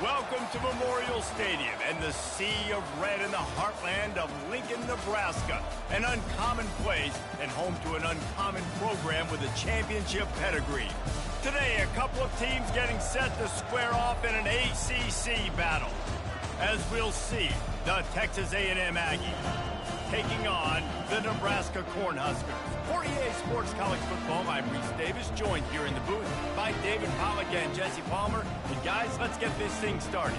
Welcome to Memorial Stadium and the sea of red in the heartland of Lincoln, Nebraska. An uncommon place and home to an uncommon program with a championship pedigree. Today, a couple of teams getting set to square off in an ACC battle. As we'll see, the Texas A&M Aggies taking on the Nebraska Cornhuskers. For EA Sports College Football, I'm Reese Davis, joined here in the booth by David Pollack and Jesse Palmer. And guys, let's get this thing started.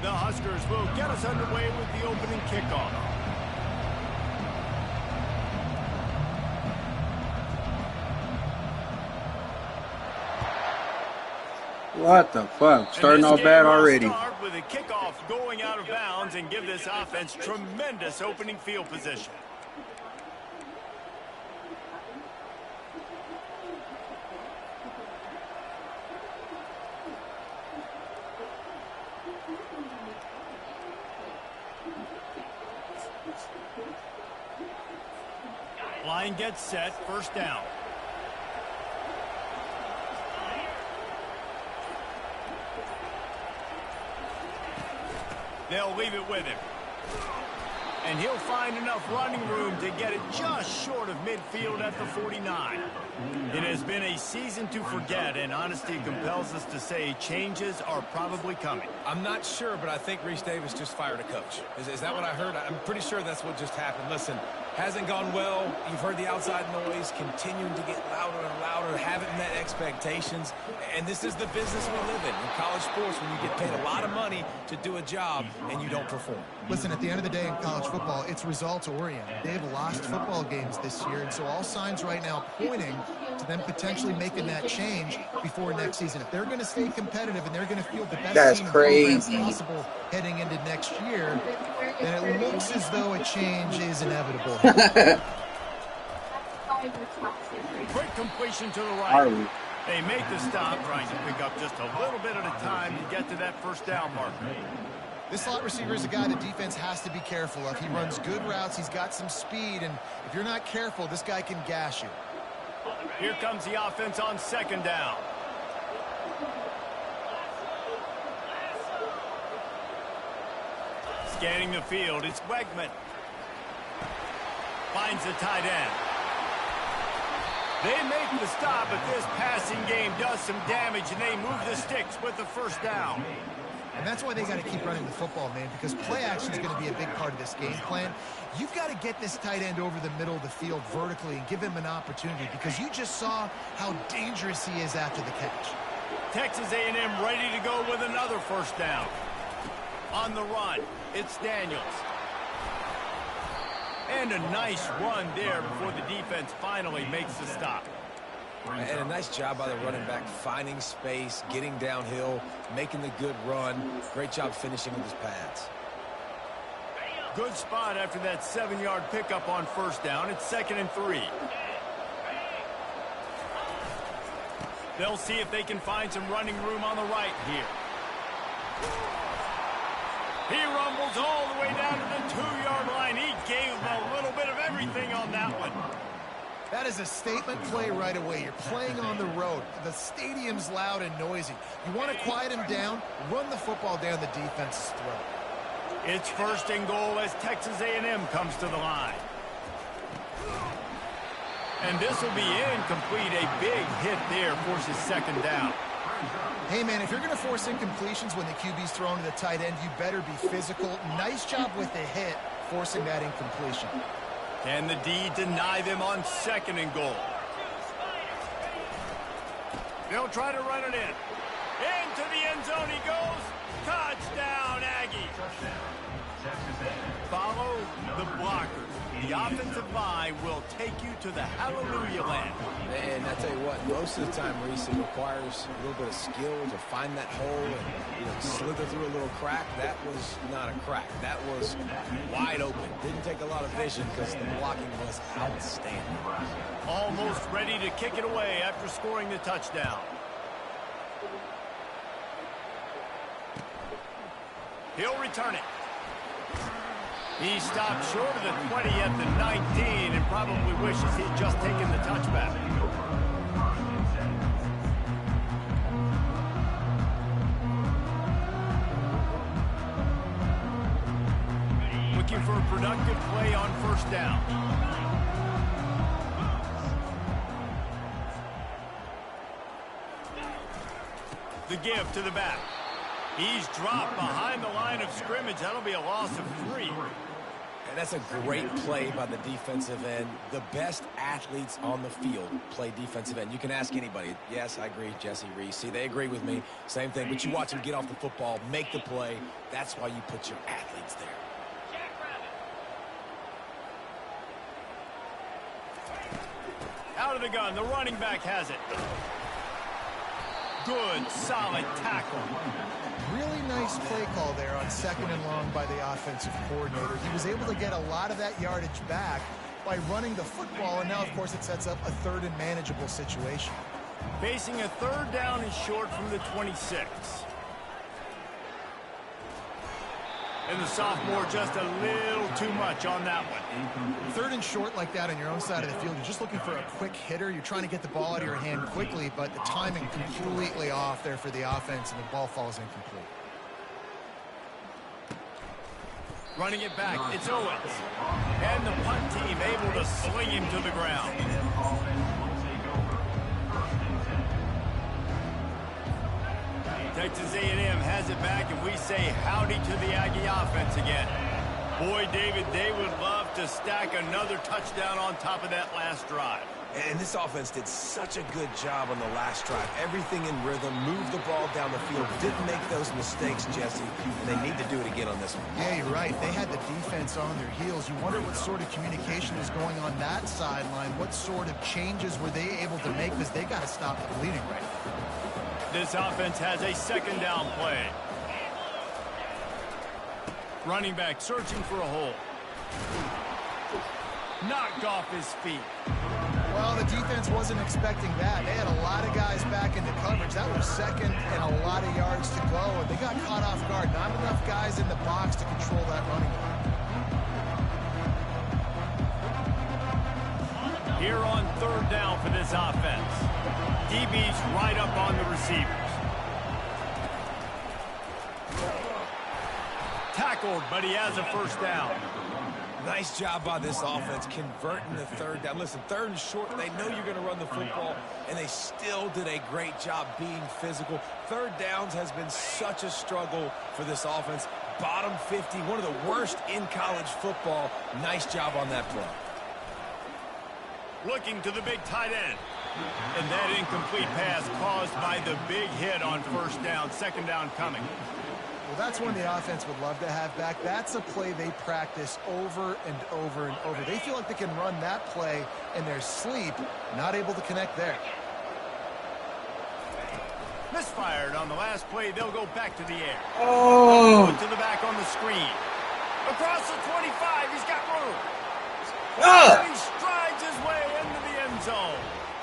The Huskers will get us underway with the opening kickoff. What the fuck? Starting off bad already. Start with a kickoff going out of bounds and give this offense tremendous opening field position. Line gets set, first down. They'll leave it with him. And he'll find enough running room to get it just short of midfield at the 49. It has been a season to forget, and honesty compels us to say changes are probably coming. I'm not sure, but I think Reese Davis just fired a coach. Is that what I heard? I'm pretty sure that's what just happened. Listen, hasn't gone well. You've heard the outside noise, continuing to get louder and louder, haven't met expectations. And this is the business we live in college sports, when you get paid a lot of money to do a job and you don't perform. Listen, at the end of the day in college football, it's results-oriented. They've lost football games this year, and so all signs right now pointing to them potentially making that change before next season. If they're going to stay competitive and they're going to field the best team possible heading into next year, then it looks as though a change is inevitable. Quick completion to the right. They make the stop, trying to pick up just a little bit at a time to get to that first down marker. This slot receiver is a guy the defense has to be careful of. He runs good routes. He's got some speed, and if you're not careful, this guy can gash you. Here comes the offense on second down. Scanning the field, it's Wegman. Finds the tight end. They make the stop, but this passing game does some damage, and they move the sticks with the first down. And that's why they got to keep running the football, man, because play action is going to be a big part of this game plan. You've got to get this tight end over the middle of the field vertically and give him an opportunity, because you just saw how dangerous he is after the catch. Texas A&M ready to go with another first down. On the run, it's Daniels. And a nice run there before the defense finally makes the stop. And a nice job by the running back, finding space, getting downhill, making the good run. Great job finishing with his pads. Good spot after that 7-yard pickup on first down. It's 2nd and 3. They'll see if they can find some running room on the right here. He rumbles all the way down to the 2-yard line. He gave them a little bit of everything on that one. That is a statement play right away. You're playing on the road. The stadium's loud and noisy. You want to quiet him down, run the football down the defense's throat. It's 1st and goal as Texas A&M comes to the line. And this will be incomplete. A big hit there forces 2nd down. Hey, man, if you're going to force incompletions when the QB's thrown to the tight end, you better be physical. Nice job with the hit, forcing that incompletion. Can the D deny them on 2nd and goal? They'll try to run it in. Into the end zone he goes. Touchdown, Aggies. Follow the blockers. the offensive line will take you to the hallelujah land. And I tell you what, most of the time, Reese, it requires a little bit of skill to find that hole and slither through a little crack. That was not a crack. That was wide open. Didn't take a lot of vision because the blocking was outstanding. Almost ready to kick it away after scoring the touchdown. He'll return it. He stopped short of the 20 at the 19 and probably wishes he'd just taken the touchback. Looking for a productive play on first down. The give to the back. He's dropped behind the line of scrimmage. That'll be a loss of 3. And that's a great play by the defensive end. The best athletes on the field play defensive end. You can ask anybody. Yes, I agree, Jesse, Reese. See, they agree with me. Same thing. But you watch them get off the football, make the play. That's why you put your athletes there. Out of the gun. The running back has it. Good, solid tackle. Really nice play call there on 2nd and long by the offensive coordinator. He was able to get a lot of that yardage back by running the football, and now, of course, it sets up a 3rd and manageable situation. Facing a 3rd down and short from the 26. And the sophomore just a little too much on that one. 3rd and short like that on your own side of the field, you're just looking for a quick hitter. You're trying to get the ball out of your hand quickly, but the timing completely off there for the offense, and the ball falls incomplete. Running it back, it's Owens. And the punt team able to sling him to the ground. Texas A&M has it back, and we say howdy to the Aggie offense again. Boy, David, they would love to stack another touchdown on top of that last drive. And this offense did such a good job on the last drive. Everything in rhythm, moved the ball down the field, didn't make those mistakes, Jesse, and they need to do it again on this one. Yeah, you're right. They had the defense on their heels. You wonder what sort of communication is going on that sideline. What sort of changes were they able to make, because they got to stop the bleeding right now. This offense has a 2nd down play. Running back searching for a hole. Knocked off his feet. Well, the defense wasn't expecting that. They had a lot of guys back into coverage. That was 2nd and a lot of yards to go, and they got caught off guard. Not enough guys in the box to control that running game. Here on 3rd down for this offense. DB's right up on the receivers. Tackled, but he has a 1st down. Nice job by this offense converting the 3rd down. Listen, 3rd and short, they know you're going to run the football, and they still did a great job being physical. 3rd downs has been such a struggle for this offense. Bottom 50, one of the worst in college football. Nice job on that play. Looking to the big tight end. And that incomplete pass caused by the big hit on 1st down. 2nd down coming. Well, that's one the offense would love to have back. That's a play they practice over and over and over. They feel like they can run that play in their sleep, not able to connect there. Misfired on the last play. They'll go back to the air. Oh! To the back on the screen. Across the 25. He's got room. Ah! And he strides his way into the end zone.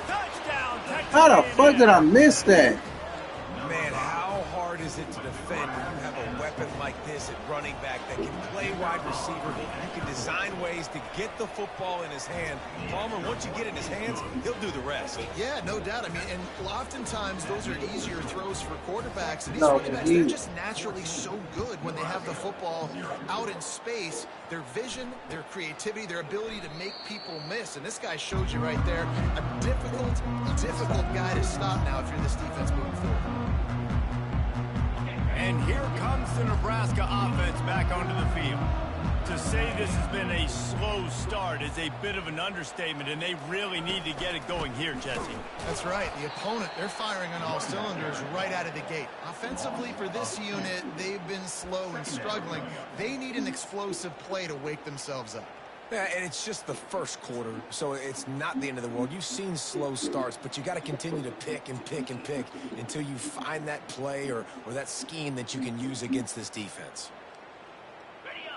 Touchdown, Texas. How the fuck did I miss that? Man, how hard is it to defend when you have a weapon like this at running back that can play wide receiver? You can design ways to get the football in his hand. Palmer, once you get it in his hands, he'll do the rest. Yeah, no doubt. I mean, and oftentimes those are easier throws for quarterbacks. And these running backs, they're just naturally so good when they have the football out in space. Their vision, their creativity, their ability to make people miss. And this guy showed you right there a difficult guy to stop now if you're this defense moving forward. And here comes the Nebraska offense back onto the field. To say this has been a slow start is a bit of an understatement, and they really need to get it going here, Jesse. That's right. The opponent, they're firing on all cylinders right out of the gate. Offensively, for this unit, they've been slow and struggling. They need an explosive play to wake themselves up. Yeah, and it's just the first quarter, so it's not the end of the world. You've seen slow starts, but you got to continue to pick and pick and pick until you find that play or that scheme that you can use against this defense.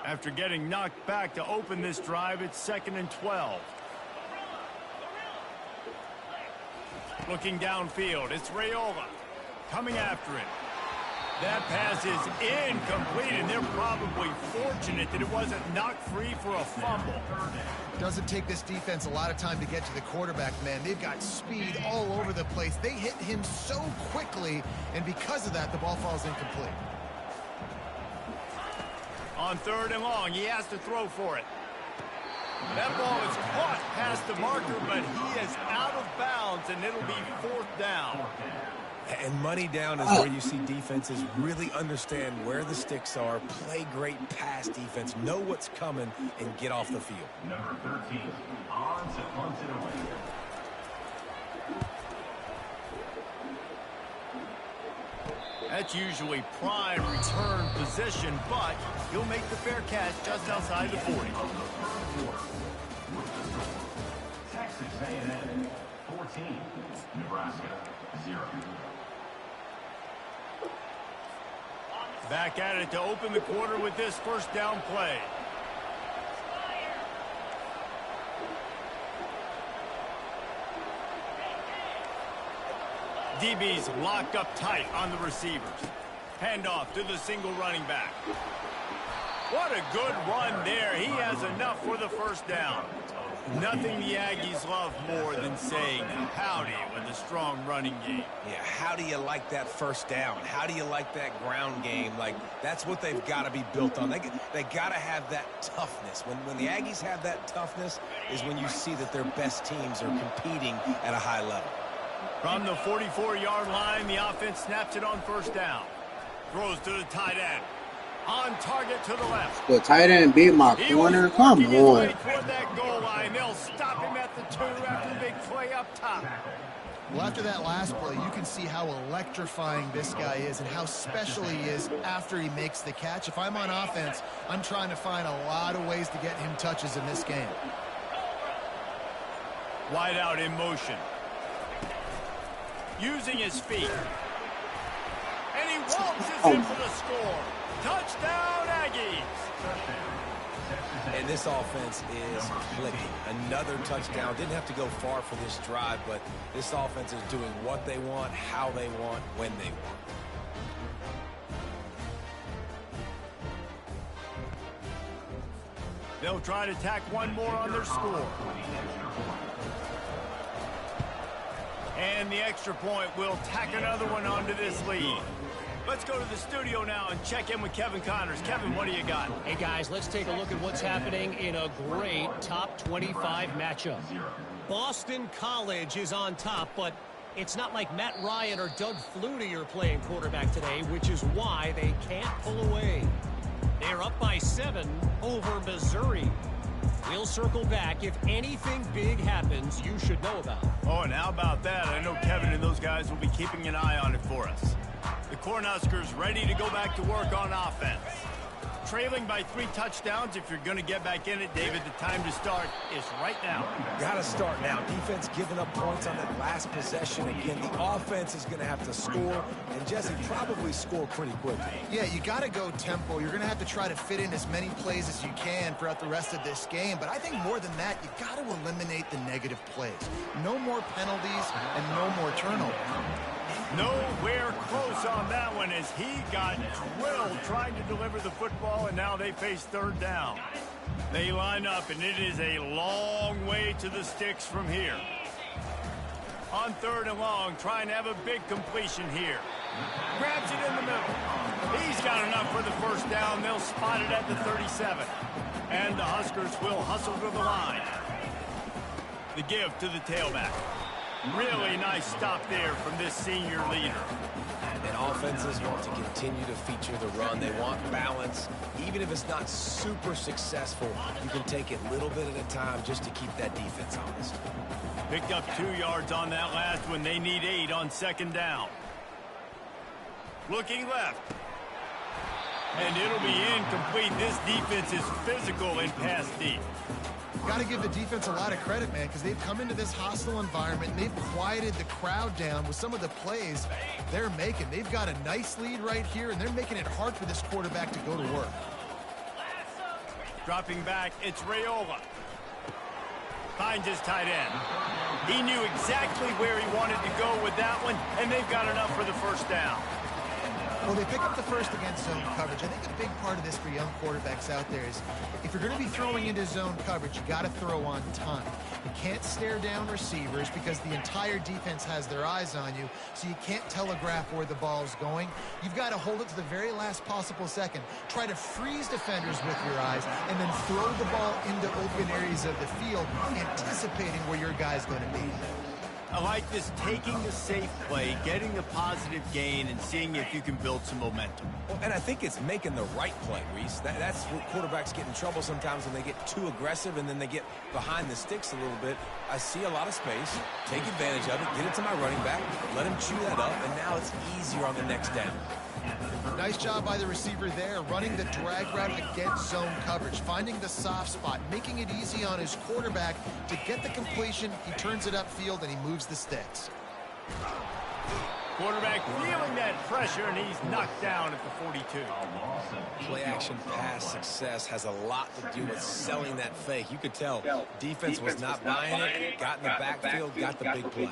After getting knocked back to open this drive, it's 2nd and 12. Looking downfield, it's Raiola coming after it. That pass is incomplete, and they're probably fortunate that it wasn't knocked free for a fumble. Doesn't take this defense a lot of time to get to the quarterback, man. They've got speed all over the place. They hit him so quickly, and because of that, the ball falls incomplete. On 3rd and long, he has to throw for it. That ball is caught past the marker, but he is out of bounds, and it'll be 4th down. And money down is where you see defenses really understand where the sticks are, play great pass defense, know what's coming, and get off the field. Number 13, on to punt it away. That's usually prime return position, but he'll make the fair catch just outside the 40. Texas A&M 14, Nebraska 0. Back at it to open the quarter with this first down play. DB's locked up tight on the receivers. Handoff to the single running back. What a good run there. He has enough for the first down. Nothing the Aggies love more than saying howdy with a strong running game. Yeah, how do you like that first down? How do you like that ground game? Like, that's what they've got to be built on. They got to have that toughness. When the Aggies have that toughness is when you see that their best teams are competing at a high level. From the 44-yard line, the offense snaps it on first down. Throws to the tight end. On target to the left. The tight end beat my corner. Come on. Toward that goal line. They'll stop him at the 2 after the big play up top. Well, after that last play, you can see how electrifying this guy is and how special he is after he makes the catch. If I'm on offense, I'm trying to find a lot of ways to get him touches in this game. Wide out in motion. Using his feet. And he waltzes in for the score. Touchdown, Aggies! And this offense is clicking. Another touchdown. Didn't have to go far for this drive, but this offense is doing what they want, how they want, when they want. They'll try to tack one more on their score. And the extra point will tack another one onto this lead. Let's go to the studio now and check in with Kevin Connors. Kevin, what do you got? Hey, guys, let's take a look at what's happening in a great top 25 matchup. Boston College is on top, but it's not like Matt Ryan or Doug Flutie are playing quarterback today, which is why they can't pull away. They're up by 7 over Missouri. We'll circle back. If anything big happens, you should know about it. Oh, and how about that? I know Kevin and those guys will be keeping an eye on it for us. The Cornhuskers ready to go back to work on offense. Trailing by 3 touchdowns. If you're going to get back in it, David, the time to start is right now. Got to start now. Defense giving up points on that last possession. Again, the offense is going to have to score, and Jesse probably score pretty quickly. Yeah, you got to go tempo. You're going to have to try to fit in as many plays as you can throughout the rest of this game. But I think more than that, you got to eliminate the negative plays. No more penalties and no more turnovers. Nowhere close on that one as he got drilled trying to deliver the football, and now they face 3rd down. They line up, and it is a long way to the sticks from here. On 3rd and long, trying to have a big completion here. Grabs it in the middle. He's got enough for the first down. They'll spot it at the 37. And the Huskers will hustle to the line. The give to the tailback. Really nice stop there from this senior leader. And offenses want to continue to feature the run. They want balance. Even if it's not super successful, you can take it a little bit at a time just to keep that defense honest. Picked up 2 yards on that last one. They need 8 on 2nd down. Looking left. And it'll be incomplete. This defense is physical and pass deep. Got to give the defense a lot of credit, man, because they've come into this hostile environment and they've quieted the crowd down with some of the plays they're making. They've got a nice lead right here, and they're making it hard for this quarterback to go to work. Dropping back, it's Raiola. Finds his tight end. He knew exactly where he wanted to go with that one, and they've got enough for the first down. Well, they pick up the first against zone coverage. I think a big part of this for young quarterbacks out there is if you're going to be throwing into zone coverage, you got to throw on time. You can't stare down receivers because the entire defense has their eyes on you, so you can't telegraph where the ball's going. You've got to hold it to the very last possible second. Try to freeze defenders with your eyes and then throw the ball into open areas of the field, anticipating where your guy's going to be. I like this, taking the safe play, getting the positive gain, and seeing if you can build some momentum. Well, and I think it's making the right play, Reese. That's where quarterbacks get in trouble sometimes when they get too aggressive and then they get behind the sticks a little bit. I see a lot of space, take advantage of it, get it to my running back, let him chew that up, and now it's easier on the next down. Nice job by the receiver there, running the drag route against zone coverage, finding the soft spot, making it easy on his quarterback to get the completion. He turns it upfield, and he moves the sticks. Quarterback feeling that pressure, and he's knocked down at the 42. Play-action pass success has a lot to do with selling that fake. You could tell defense was not buying it, got in the backfield, got the big play.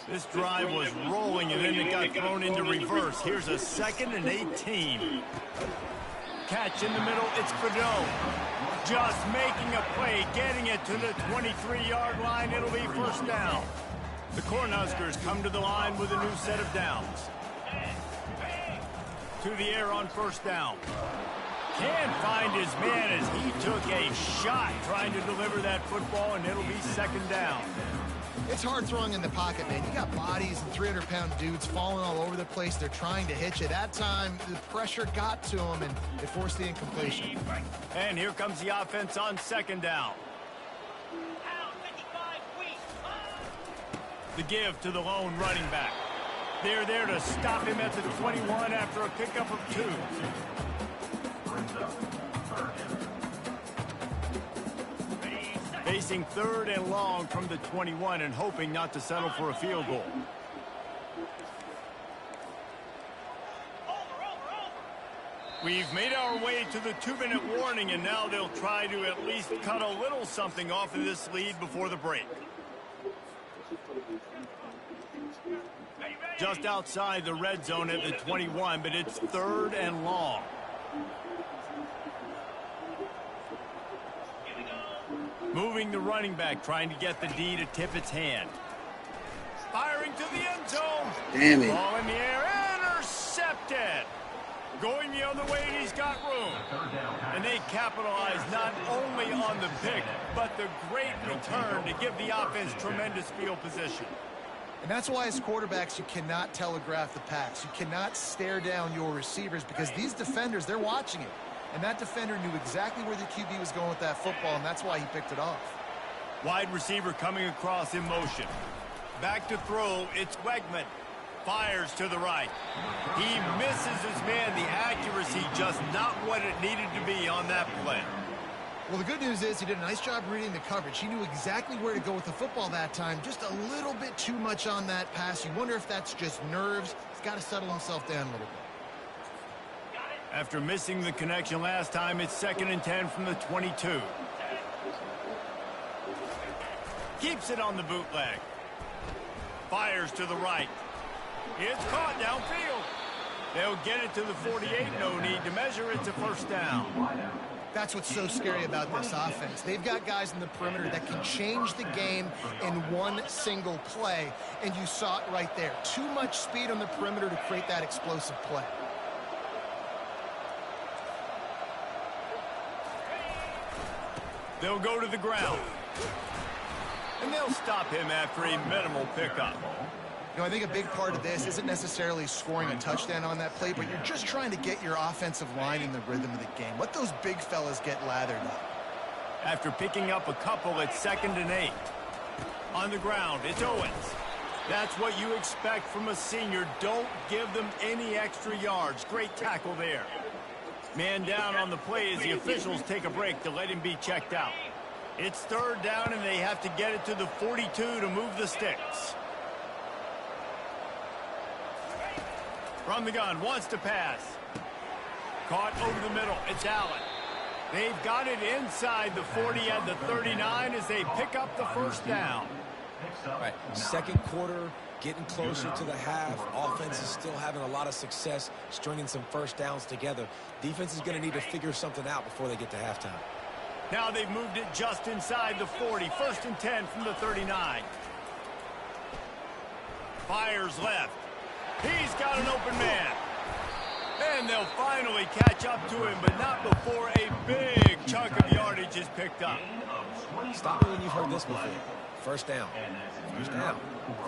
This drive was rolling, and then it got thrown into reverse. Here's a 2nd and 18. Catch in the middle, it's Fedot. Just making a play, getting it to the 23-yard line. It'll be first down. The Cornhuskers come to the line with a new set of downs. To the air on first down. Can't find his man as he took a shot trying to deliver that football, and it'll be second down. It's hard throwing in the pocket, man. You got bodies and 300-pound dudes falling all over the place. They're trying to hit you. That time, the pressure got to him, and it forced the incompletion. And here comes the offense on second down. The give to the lone running back. They're there to stop him at the 21 after a pickup of 2. Facing 3rd and long from the 21 and hoping not to settle for a field goal. We've made our way to the 2-minute warning, and now they'll try to at least cut a little something off of this lead before the break. Just outside the red zone at the 21, but it's 3rd and long. Moving the running back, trying to get the D to tip its hand. Firing to the end zone. Damn it. Ball in the air, intercepted. Going the other way, and he's got room. And they capitalize not only on the pick, but the great return to give the offense tremendous field position. And that's why as quarterbacks, you cannot telegraph the pass. You cannot stare down your receivers because these defenders, they're watching it. And that defender knew exactly where the QB was going with that football, and that's why he picked it off. Wide receiver coming across in motion. Back to throw, it's Wegman. Fires to the right. He misses his man. The accuracy just not what it needed to be on that play. Well, the good news is he did a nice job reading the coverage. He knew exactly where to go with the football that time. Just a little bit too much on that pass. You wonder if that's just nerves. He's got to settle himself down a little bit. After missing the connection last time, it's 2nd and 10 from the 22. Keeps it on the bootleg. Fires to the right. It's caught downfield. They'll get it to the 48. No need to measure. It's a first down. That's what's so scary about this offense. They've got guys in the perimeter that can change the game in one single play, and you saw it right there. Too much speed on the perimeter to create that explosive play. They'll go to the ground. And they'll stop him after a minimal pickup. You know, I think a big part of this isn't necessarily scoring a touchdown on that play, but you're just trying to get your offensive line in the rhythm of the game. Let those big fellas get lathered up. After picking up a couple, it's 2nd and 8. On the ground, it's Owens. That's what you expect from a senior. Don't give them any extra yards. Great tackle there. Man down on the play as the officials take a break to let him be checked out. It's third down, and they have to get it to the 42 to move the sticks. From the gun, wants to pass. Caught over the middle. It's Allen. They've got it inside the 40 at the 39 as they pick up the first down. All right, second quarter, getting closer to the half. Offense is still having a lot of success stringing some first downs together. Defense is going to need to figure something out before they get to halftime. Now they've moved it just inside the 40. First and 10 from the 39. Fires left. He's got an open man. And they'll finally catch up to him, but not before a big chunk of yardage is picked up. Stop me when you've heard this before. First down. First down.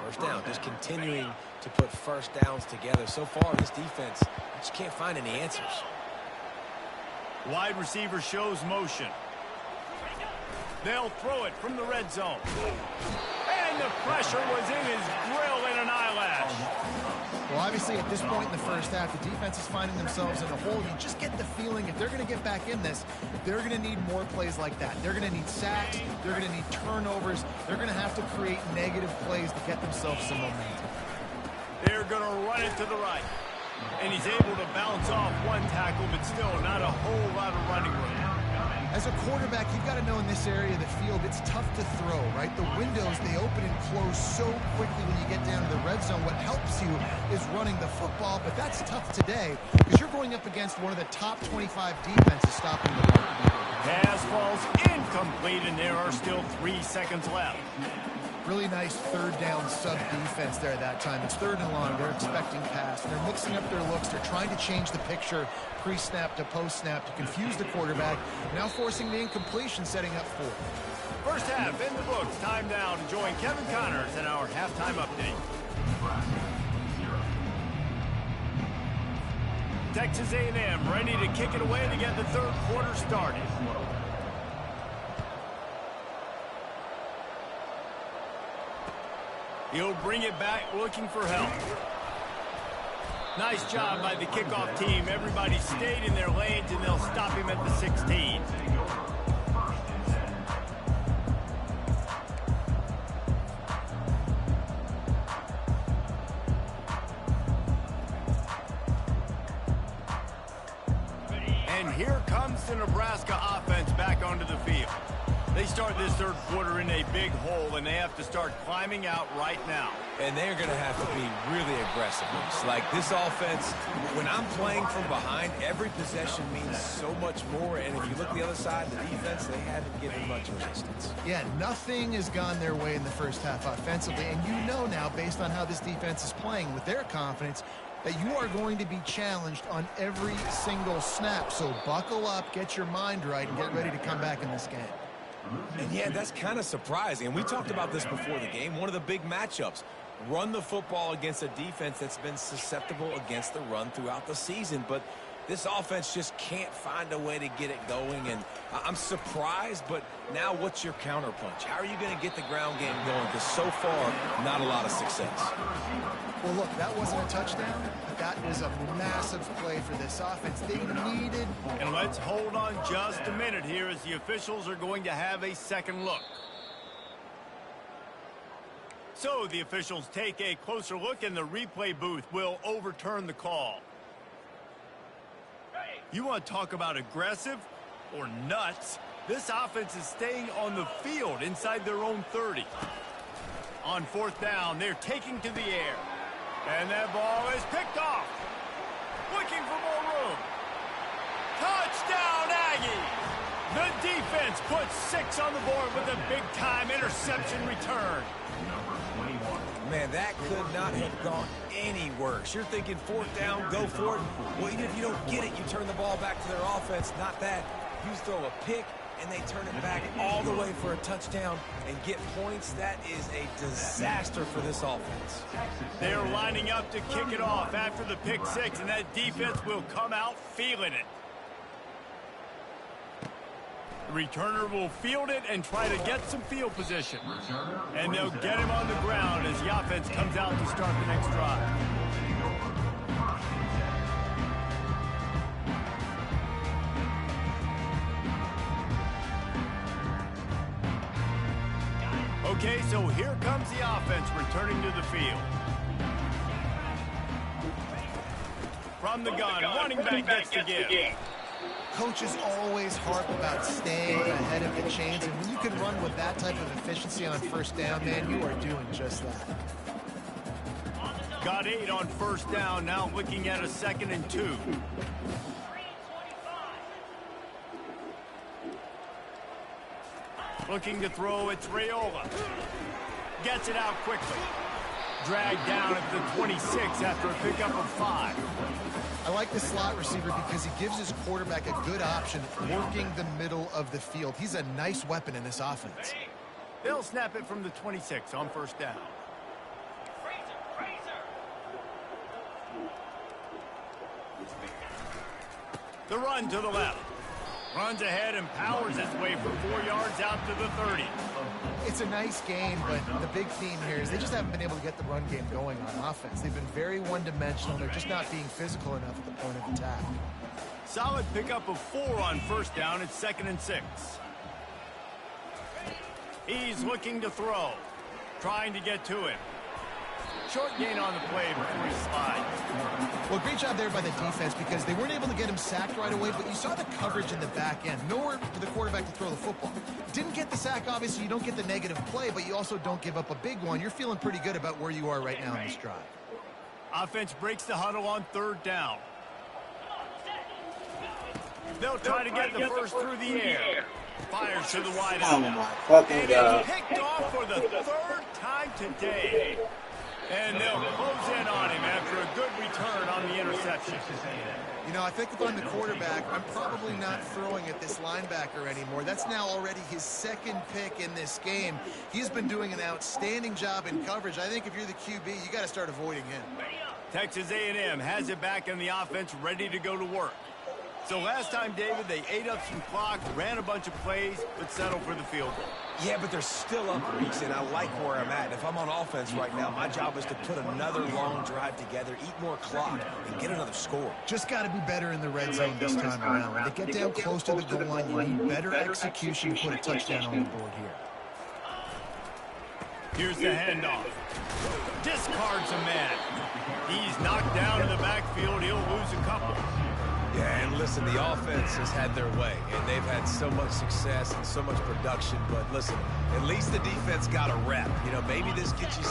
First down. Just continuing to put first downs together. So far, this defense just can't find any answers. Wide receiver shows motion. They'll throw it from the red zone. And the pressure was in his grill in an eyelash. Well, obviously, at this point in the first half, the defense is finding themselves in a hole. You just get the feeling if they're going to get back in this, they're going to need more plays like that. They're going to need sacks. They're going to need turnovers. They're going to have to create negative plays to get themselves some momentum. They're going to run it to the right. And he's able to bounce off one tackle, but still not a whole lot of running room. As a quarterback, you've got to know in this area of the field, it's tough to throw, right? The windows, they open and close so quickly when you get down to the red zone. What helps you is running the football, but that's tough today because you're going up against one of the top 25 defenses stopping the run. Pass falls incomplete, and there are still 3 seconds left. Really nice third down sub defense there that time. It's third and long. They're expecting pass. They're mixing up their looks. They're trying to change the picture pre-snap to post-snap to confuse the quarterback. Now forcing the incompletion, setting up fourth. First half in the books. Time now to join Kevin Connors in our halftime update. Texas A&M ready to kick it away to get the third quarter started. He'll bring it back looking for help. Nice job by the kickoff team. Everybody stayed in their lanes, and they'll stop him at the 16. And here comes the Nebraska offense back onto the field. They start this third quarter in a big hole, and they have to start climbing out right now. And they're going to have to be really aggressive. It's like this offense, when I'm playing from behind, every possession means so much more. And if you look the other side, the defense, they haven't given much resistance. Yeah, nothing has gone their way in the first half offensively. And you know now, based on how this defense is playing with their confidence, that you are going to be challenged on every single snap. So buckle up, get your mind right, and get ready to come back in this game. And yeah, that's kind of surprising. And we talked about this before the game. One of the big matchups. Run the football against a defense that's been susceptible against the run throughout the season. But this offense just can't find a way to get it going. And I'm surprised, but now what's your counterpunch? How are you going to get the ground game going? Because so far, not a lot of success. Well, look, that wasn't a touchdown, but that was a massive play for this offense. They needed... And let's hold on just a minute here as the officials are going to have a second look. So the officials take a closer look, and the replay booth will overturn the call. You want to talk about aggressive or nuts? This offense is staying on the field inside their own 30. On fourth down, they're taking to the air. And that ball is picked off. Looking for more room. Touchdown, Aggies! The defense puts 6 on the board with a big-time interception return. Man, that could not have gone any worse. You're thinking fourth down, go for it. Well, even if you don't get it, you turn the ball back to their offense. Not that. You throw a pick, and they turn it back all the way for a touchdown and get points. That is a disaster for this offense. They're lining up to kick it off after the pick 6, and that defense will come out feeling it. The returner will field it and try to get some field position. And they'll get him on the ground as the offense comes out to start the next drive. Okay, so here comes the offense returning to the field. From the gun, running back gets to give. Coaches always harp about staying ahead of the chains, and when you can run with that type of efficiency on first down, man, you are doing just that. Got 8 on first down, now looking at a 2nd and 2. Looking to throw, it's Raiola. Gets it out quickly. Dragged down at the 26 after a pickup of 5. I like the slot receiver because he gives his quarterback a good option working the middle of the field. He's a nice weapon in this offense. They'll snap it from the 26 on first down. The run to the left. Runs ahead and powers his way for 4 yards out to the 30. It's a nice game, but the big theme here is they just haven't been able to get the run game going on offense. They've been very one-dimensional. They're just not being physical enough at the point of attack. Solid pickup of 4 on first down. It's 2nd and 6. He's looking to throw. Trying to get to it. Short gain on the play before he slides. Well, great job there by the defense because they weren't able to get him sacked right away, but you saw the coverage in the back end. Nowhere for the quarterback to throw the football. Didn't get the sack, obviously. You don't get the negative play, but you also don't give up a big one. You're feeling pretty good about where you are right now in this drive. Offense breaks the huddle on 3rd down. They'll try to get the first through the air. Fires to the wide out. Oh my fucking And God. it's picked off for the 3rd time today. And they'll close in on him after a good return on the interception. You know, I think if I'm the quarterback, I'm probably not throwing at this linebacker anymore. That's now already his 2nd pick in this game. He's been doing an outstanding job in coverage. I think if you're the QB, you got to start avoiding him. Texas A&M has it back in the offense, ready to go to work. So last time, David, they ate up some clock, ran a bunch of plays, but settled for the field goal. Yeah, but they're still up reach, and I like where I'm at. If I'm on offense right now, my job is to put another long drive together, eat more clock, and get another score. Just got to be better in the red zone this time around. When they get down close to the goal line, you need better execution to put a touchdown on the board here. Here's the handoff. Discards a man. He's knocked down in the backfield. He'll lose a couple. Yeah, and listen, the offense has had their way, and they've had so much success and so much production. But listen, at least the defense got a rep. You know, maybe this gets you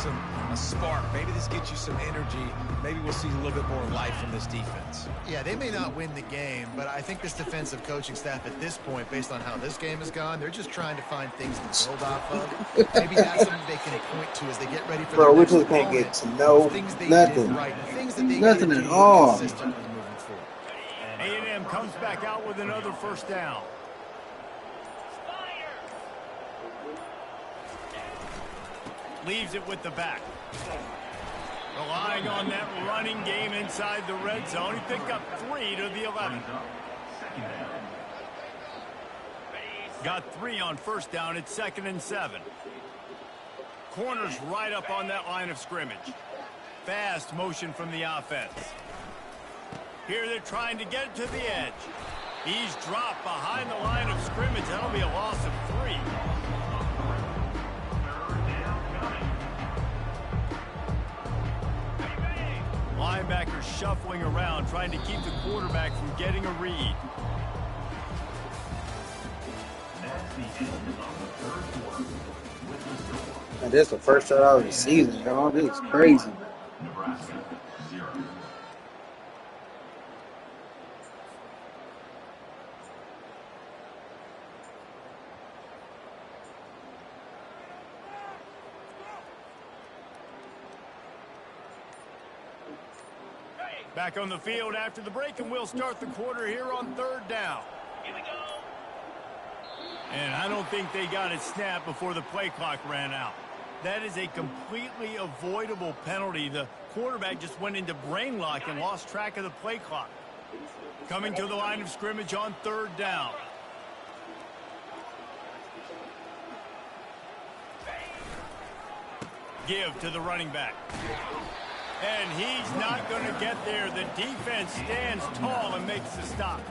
a spark. Maybe this gets you some energy. Maybe we'll see a little bit more life from this defense. Yeah, they may not win the game, but I think this defensive coaching staff at this point, based on how this game has gone, they're just trying to find things to build off of. Maybe that's something they can point to as they get ready for Bro, we next just can't opponent. get to know Things they nothing. did right, and things that they Nothing gotta at do all. consistently moving forward. A&M comes back out with another first down. Leaves it with the back. Relying on that running game inside the red zone. He picked up 3 to the 11. Got 3 on first down. It's 2nd and 7. Corners right up on that line of scrimmage. Fast motion from the offense. Here they're trying to get to the edge. He's dropped behind the line of scrimmage. That'll be a loss of 3. Linebacker shuffling around, trying to keep the quarterback from getting a read. And this is the first shot of the season, y'all. This is crazy. Nebraska, 0. Back on the field after the break, and we'll start the quarter here on 3rd down. Here we go. And I don't think they got it snapped before the play clock ran out. That is a completely avoidable penalty. The quarterback just went into brain lock and lost track of the play clock. Coming to the line of scrimmage on 3rd down. Give to the running back. And he's not going to get there. The defense stands tall and makes the stop.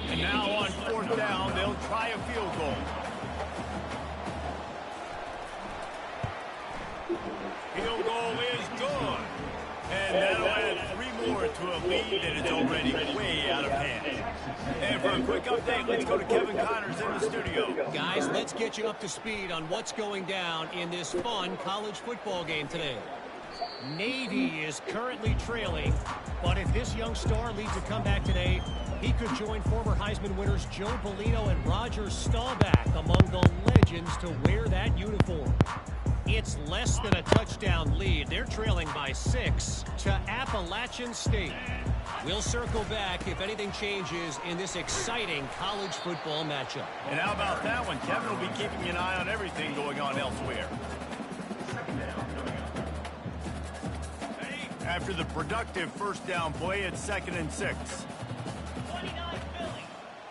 And And now on 4th down, they'll try a field goal. Field goal is good. And that'll add 3 more to a lead that is already way out of hand. And for a quick update, let's go to Kevin Connors in the studio. Guys, let's get you up to speed on what's going down in this fun college football game today. Navy is currently trailing, but if this young star leads a comeback today, he could join former Heisman winners Joe Bellino and Roger Staubach among the legends to wear that uniform. It's less than a touchdown lead. They're trailing by 6 to Appalachian State. We'll circle back if anything changes in this exciting college football matchup. And how about that one? Kevin will be keeping an eye on everything going on elsewhere. After the productive first down play, it's 2nd and 6. 29 Philly.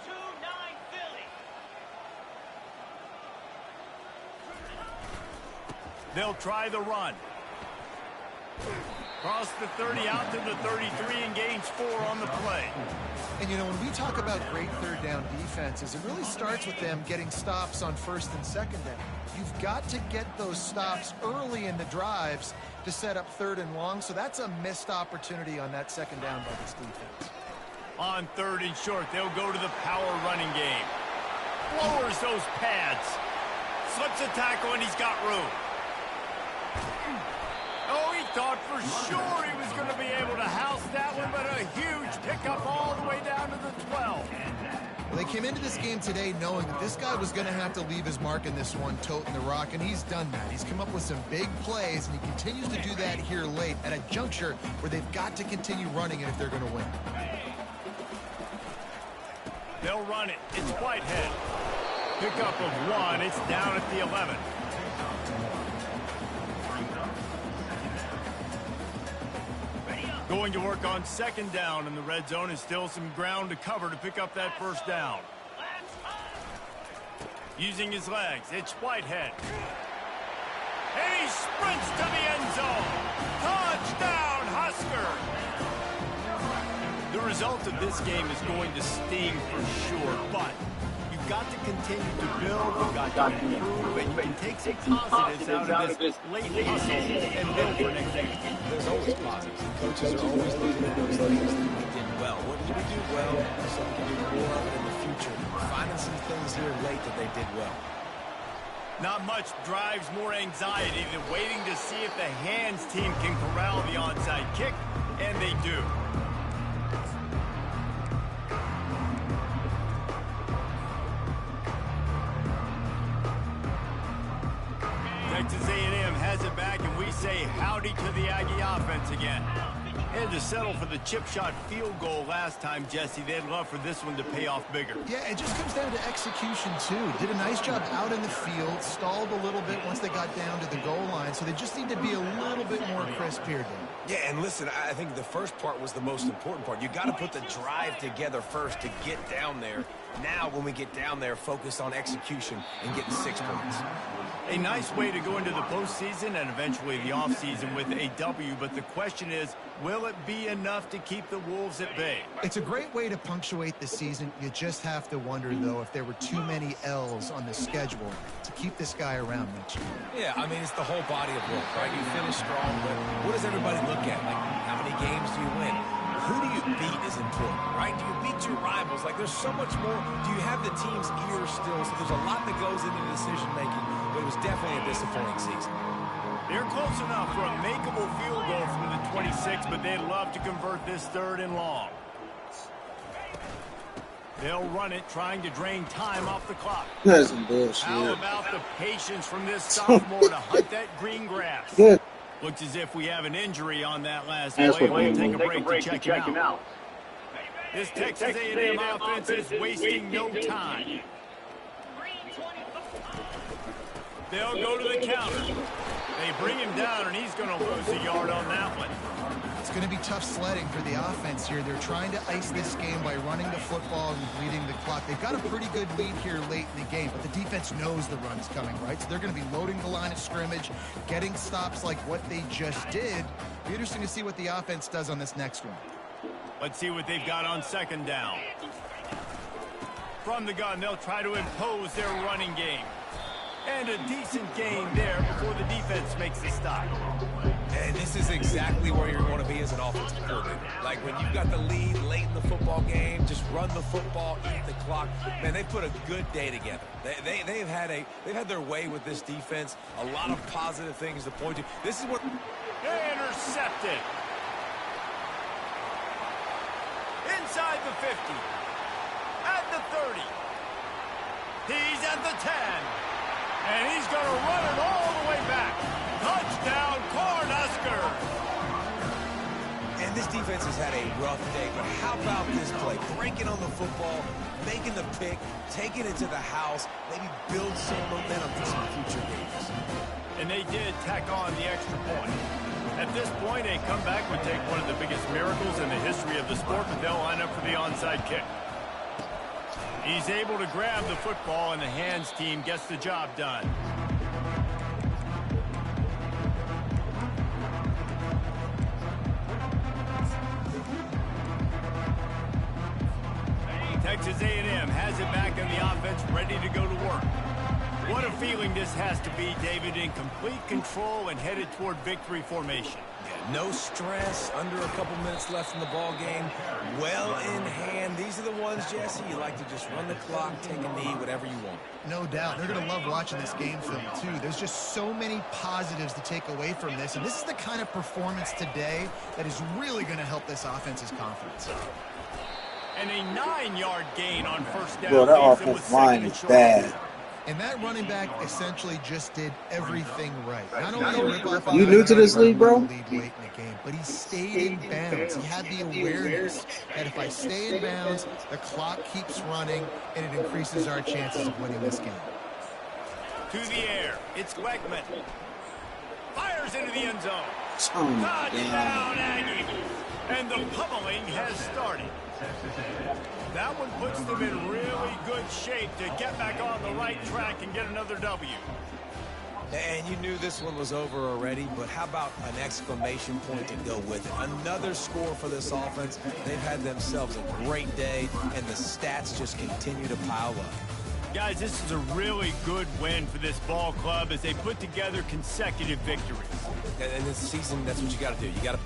2-9 Philly. They'll try the run. Cross the 30 out to the 33 and gains 4 on the play. And, you know, when we talk about great third down defenses, it really starts with them getting stops on 1st and 2nd down. You've got to get those stops early in the drives to set up 3rd and long, so that's a missed opportunity on that 2nd down by this defense. On 3rd and short, they'll go to the power running game. Lowers those pads. Slips a tackle, and he's got room. Oh, he thought for sure he was going to be able to house that one, but a huge pickup all the way down to the 12. Well, they came into this game today knowing that this guy was going to have to leave his mark in this one, toting the rock, and he's done that. He's come up with some big plays, and he continues to do that here late at a juncture where they've got to continue running it if they're going to win. They'll run it. It's Whitehead. Pickup of 1. It's down at the 11. Going to work on 2nd down in the red zone, and still some ground to cover to pick up that first down. Using his legs, it's Whitehead. And he sprints to the end zone. Touchdown, Husker! The result of this game is going to sting for sure, but you've got to continue to build, you've got to improve, and you can take some positives out of this late hustle and build for next year. There's always positives. Coaches are always looking at those things that we did well. What did we do well so we can do more of it in the future? Finding some things here late that they did well. Not much drives more anxiety than waiting to see if the hands team can corral the onside kick, and they do. Texas A&M has it back, and we say howdy to the Aggie offense again. And to settle for the chip shot field goal last time, Jesse, they'd love for this one to pay off bigger. Yeah, it just comes down to execution, too. Did a nice job out in the field, stalled a little bit once they got down to the goal line, so they just need to be a little bit more crisp here, Dan. Yeah, and listen, I think the first part was the most important part. You got to put the drive together first to get down there. Now, when we get down there, focus on execution and getting 6 points. A nice way to go into the postseason and eventually the offseason with a W, but the question is, will it be enough to keep the Wolves at bay? It's a great way to punctuate the season. You just have to wonder, though, if there were too many L's on the schedule to keep this guy around next year. Yeah, I mean, it's the whole body of work, right? You finish strong, but what does everybody look at? Like, how many games do you win? Who do you beat is important, right? Do you beat your rivals? Like, there's so much more. Do you have the team's ears still? So there's a lot that goes into decision-making, but it was definitely a disappointing season. They're close enough for a makeable field goal from the 26, but they'd love to convert this 3rd and long. They'll run it, trying to drain time off the clock. That's some bullshit. How about the patience from this sophomore to hunt that green grass? Good. Looks as if we have an injury on that last play. We'll take a break to check him out. This Texas A&M offense is wasting no time. They'll go to the counter. They bring him down, and he's going to lose a yard on that one. It's going to be tough sledding for the offense here. They're trying to ice this game by running the football and bleeding the clock. They've got a pretty good lead here late in the game, but the defense knows the run's coming, right? So they're going to be loading the line of scrimmage, getting stops like what they just did. It'll be interesting to see what the offense does on this next one. Let's see what they've got on 2nd down. From the gun, they'll try to impose their running game. And a decent gain there before the defense makes the stop. And this is exactly where you want to be as an offensive coordinator. Like when you've got the lead late in the football game, just run the football, eat the clock. Man, they put a good day together. They've had their way with this defense. A lot of positive things to point to. This is what Intercepted. Inside the 50. At the 30. He's at the 10. And he's going to run it all the way back. Touchdown, Cornhuskers. And this defense has had a rough day, but how about this play? Breaking on the football, making the pick, taking it to the house, maybe build some momentum for some future games. And they did tack on the extra point. At this point, a comeback would take one of the biggest miracles in the history of the sport, but they'll line up for the onside kick. He's able to grab the football, and the hands team gets the job done. Texas A&M has it back in the offense, ready to go to work. What a feeling this has to be, David, in complete control and headed toward victory formation. Yeah, no stress, under a couple minutes left in the ball game, well in hand. These are the ones, Jesse, you like to just run the clock, take a knee, whatever you want. No doubt. They're going to love watching this game film, too. There's just so many positives to take away from this, and this is the kind of performance today that is really going to help this offense's confidence. And a 9-yard gain on first down. Bro, that offensive line is bad. And that running back essentially just did everything right. Not only rip off You new to this league, bro? lead late in the game, but he stayed in bounds. He had the awareness that if I stay in bounds, the clock keeps running, and it increases our chances of winning this game. To the air, it's Weckman. Fires into the end zone. Touchdown, Aggies. And the pummeling has started. That one puts them in really good shape to get back on the right track and get another W. And you knew this one was over already, but how about an exclamation point to go with it? Another score for this offense. They've had themselves a great day, and the stats just continue to pile up. Guys, this is a really good win for this ball club as they put together consecutive victories. And this season, that's what you got to do. You got to...